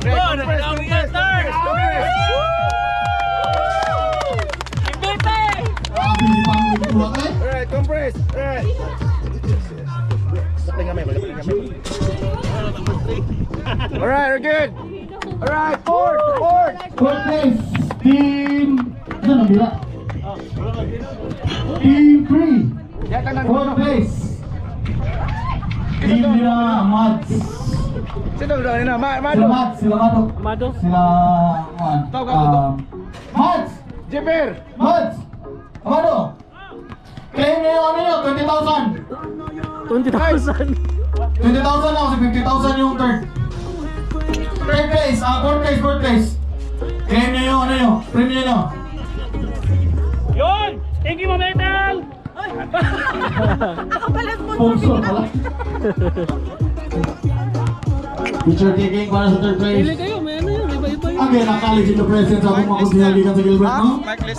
Oh, nagdami yan, sir! Alright, compress. Alright. Alright, we're good. Alright, fourth. Fourth place, team... Ano nang bila? Team 3. Fourth place. Team nila, Mads. Sino udah kanina? Sila Mado. Mads, sila Mado. Sila... Mads! Jipper. Mads! Amado! Claim na yung ano nyo, 20,000. 20,000 lang kasi 50,000 yung third. Third place, fourth place. Claim nyo yung ano nyo, premium nyo. Yun! Thank you, Mama Ethel! Ako pala Sponsor pala. Picture taking para sa third place. Pili kayo, may ano yun, iba-iba yun. Again, acknowledging the presence of mga kunsihal gikan sa Gilbert, no?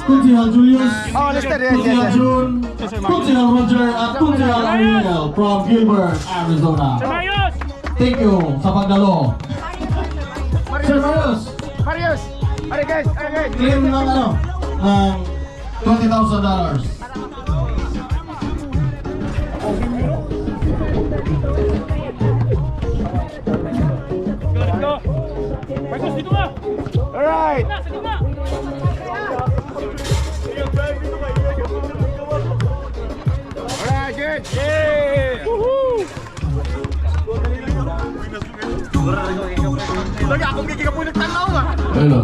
Kunsihal Julius, Oh, listed. Yes. Kunsihal June, Kunsihal Roger, at Kunsihal Ariel from Gilbert, Arizona. Mayos! Thank you sa pagdalo. Sir Marius, Marius. Alright, guys. claim ng ano, ng $20,000. Let's go! Marcos, dito ka! Alright. Sa gitna! Alright, good. Yay! Woohoo! Lagi akong gigigapulit tanaw nga. Hello.